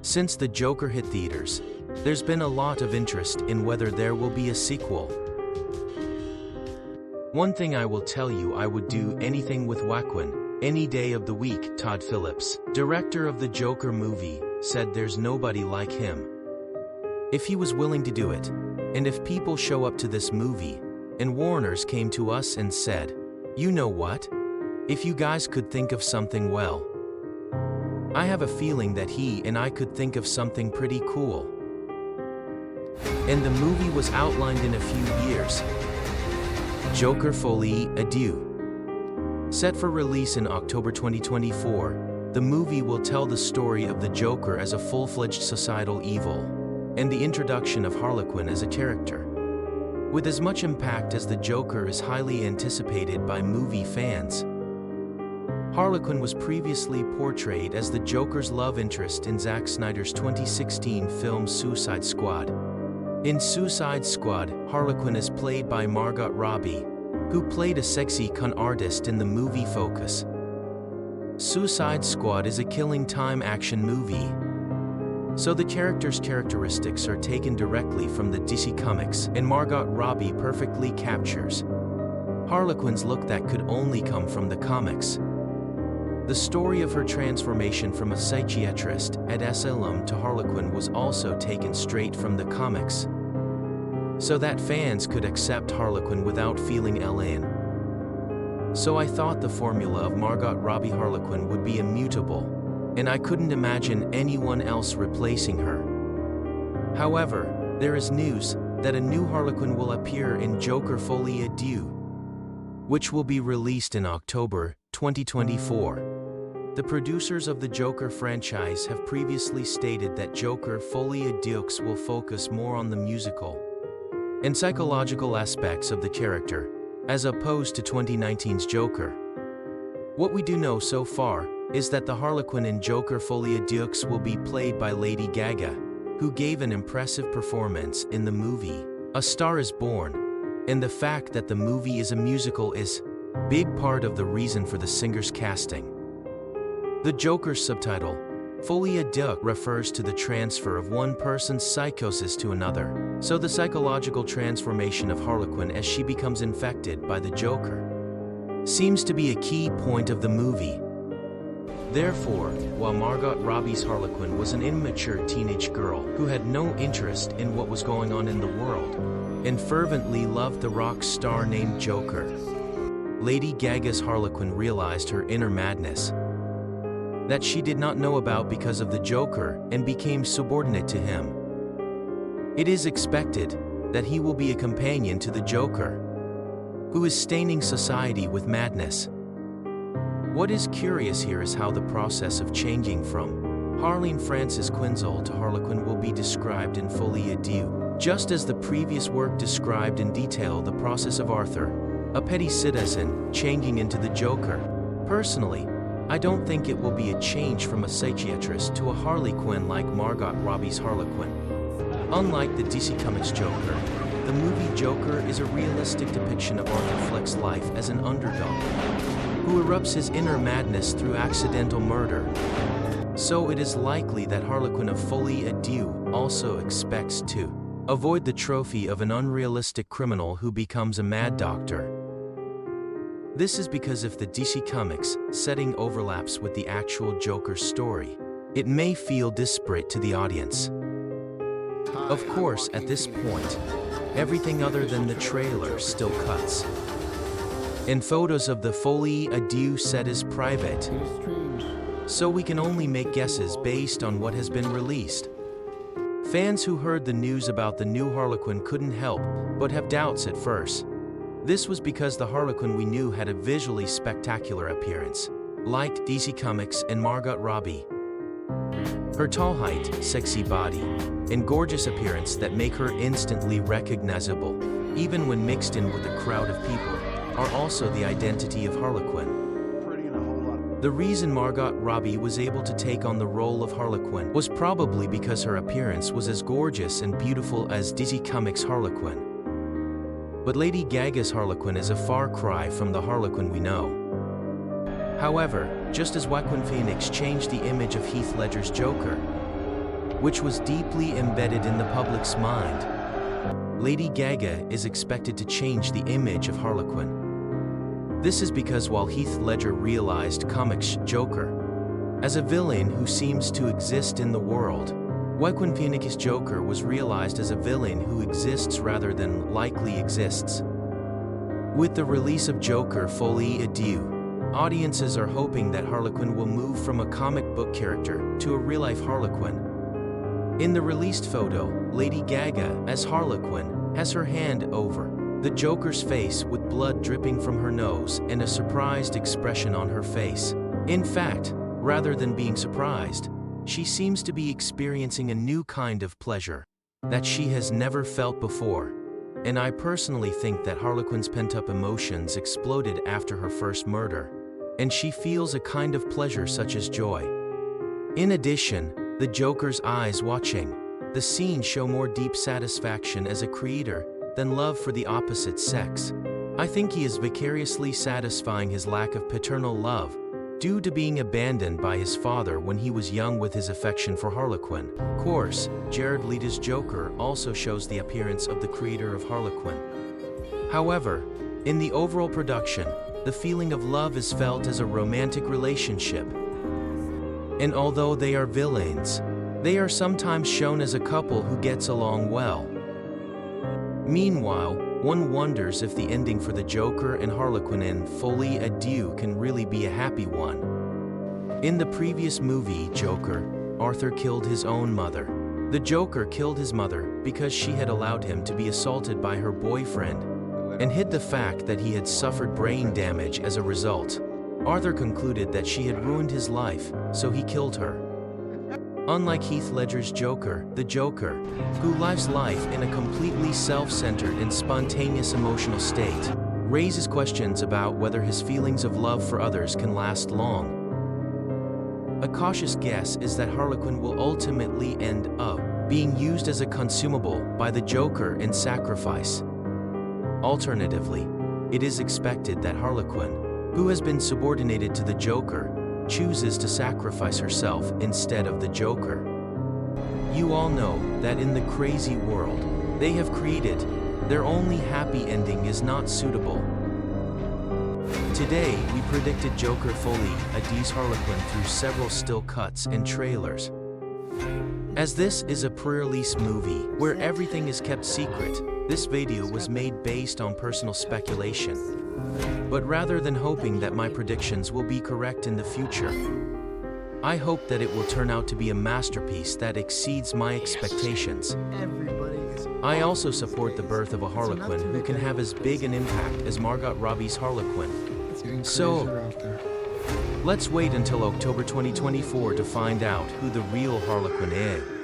Since the Joker hit theaters, there's been a lot of interest in whether there will be a sequel. One thing I will tell you, I would do anything with Joaquin, any day of the week. Todd Phillips, director of the Joker movie, said there's nobody like him. If he was willing to do it, and if people show up to this movie, and Warner's came to us and said, you know what? If you guys could think of something, well, I have a feeling that he and I could think of something pretty cool. And the movie was outlined in a few years. Joker Folie, Deux. Set for release in October 2024, the movie will tell the story of the Joker as a full-fledged societal evil, and the introduction of Harley Quinn as a character. With as much impact as the Joker is highly anticipated by movie fans. Harley Quinn was previously portrayed as the Joker's love interest in Zack Snyder's 2016 film Suicide Squad. In Suicide Squad, Harley Quinn is played by Margot Robbie, who played a sexy con artist in the movie Focus. Suicide Squad is a killing time action movie, so the character's characteristics are taken directly from the DC Comics, and Margot Robbie perfectly captures Harley Quinn's look that could only come from the comics. The story of her transformation from a psychiatrist at asylum to Harley Quinn was also taken straight from the comics, so that fans could accept Harley Quinn without feeling alien. So I thought the formula of Margot Robbie Harley Quinn would be immutable, and I couldn't imagine anyone else replacing her. However, there is news that a new Harley Quinn will appear in Joker Folie, Deux, which will be released in October 2024. The producers of the Joker franchise have previously stated that Joker Folie, Deux will focus more on the musical and psychological aspects of the character, as opposed to 2019's Joker. What we do know so far is that the Harley Quinn in Joker Folie, Deux will be played by Lady Gaga, who gave an impressive performance in the movie A Star is Born, and the fact that the movie is a musical is a big part of the reason for the singer's casting. The Joker's subtitle, Folie, Deux, refers to the transfer of one person's psychosis to another, so the psychological transformation of Harley Quinn as she becomes infected by the Joker seems to be a key point of the movie. Therefore, while Margot Robbie's Harley Quinn was an immature teenage girl who had no interest in what was going on in the world, and fervently loved the rock star named Joker, Lady Gaga's Harley Quinn realized her inner madness that she did not know about because of the Joker and became subordinate to him. It is expected that he will be a companion to the Joker, who is staining society with madness. What is curious here is how the process of changing from Harleen Frances Quinzel to Harley Quinn will be described in Folie, Deux, just as the previous work described in detail the process of Arthur, a petty citizen, changing into the Joker. Personally, I don't think it will be a change from a psychiatrist to a Harley Quinn like Margot Robbie's Harley Quinn. Unlike the DC Comics Joker, the movie Joker is a realistic depiction of Arthur Fleck's life as an underdog, who erupts his inner madness through accidental murder. So it is likely that Harley Quinn of Folie, Deux also expects to avoid the trophy of an unrealistic criminal who becomes a mad doctor. This is because if the DC Comics setting overlaps with the actual Joker story, it may feel disparate to the audience. Of course, at this point, everything other than the trailer still cuts, and photos of the Folie, Deux set is private, so we can only make guesses based on what has been released. Fans who heard the news about the new Harley Quinn couldn't help but have doubts at first. This was because the Harley Quinn we knew had a visually spectacular appearance, like DC Comics and Margot Robbie. Her tall height, sexy body, and gorgeous appearance that make her instantly recognizable, even when mixed in with a crowd of people, are also the identity of Harley Quinn. The reason Margot Robbie was able to take on the role of Harley Quinn was probably because her appearance was as gorgeous and beautiful as DC Comics' Harley Quinn. But Lady Gaga's Harley Quinn is a far cry from the Harley Quinn we know. However, just as Joaquin Phoenix changed the image of Heath Ledger's Joker, which was deeply embedded in the public's mind. Lady Gaga is expected to change the image of Harlequin. This is because while Heath Ledger realized comics Joker as a villain who seems to exist in the world, Joaquin Phoenix's Joker was realized as a villain who exists rather than likely exists. With the release of Joker Folie, Deux, audiences are hoping that Harlequin will move from a comic book character to a real-life Harlequin. In the released photo, Lady Gaga, as Harlequin, has her hand over the Joker's face with blood dripping from her nose and a surprised expression on her face. In fact, rather than being surprised, she seems to be experiencing a new kind of pleasure that she has never felt before. And I personally think that Harlequin's pent-up emotions exploded after her first murder, and she feels a kind of pleasure such as joy. In addition, the Joker's eyes watching the scene show more deep satisfaction as a creator than love for the opposite sex. I think he is vicariously satisfying his lack of paternal love due to being abandoned by his father when he was young with his affection for Harlequin. Of course, Jared Leto's Joker also shows the appearance of the creator of Harlequin. However, in the overall production, the feeling of love is felt as a romantic relationship. And although they are villains, they are sometimes shown as a couple who gets along well. Meanwhile, one wonders if the ending for the Joker and Harlequin in Folie à Deux can really be a happy one. In the previous movie, Joker, Arthur killed his own mother. The Joker killed his mother because she had allowed him to be assaulted by her boyfriend and hid the fact that he had suffered brain damage as a result. Arthur concluded that she had ruined his life, so he killed her. Unlike Heath Ledger's Joker, the Joker, who lives life in a completely self-centered and spontaneous emotional state, raises questions about whether his feelings of love for others can last long. A cautious guess is that Harlequin will ultimately end up being used as a consumable by the Joker in sacrifice. Alternatively, it is expected that Harlequin, who has been subordinated to the Joker, chooses to sacrifice herself instead of the Joker. You all know that in the crazy world they have created, their only happy ending is not suitable. Today, we predicted Joker Folie à Deux Harlequin through several still cuts and trailers. As this is a pre-release movie where everything is kept secret, this video was made based on personal speculation. But rather than hoping that my predictions will be correct in the future, I hope that it will turn out to be a masterpiece that exceeds my expectations. I also support the birth of a Harlequin who can have as big an impact as Margot Robbie's Harley Quinn. So, let's wait until October 2024 to find out who the real Harlequin is.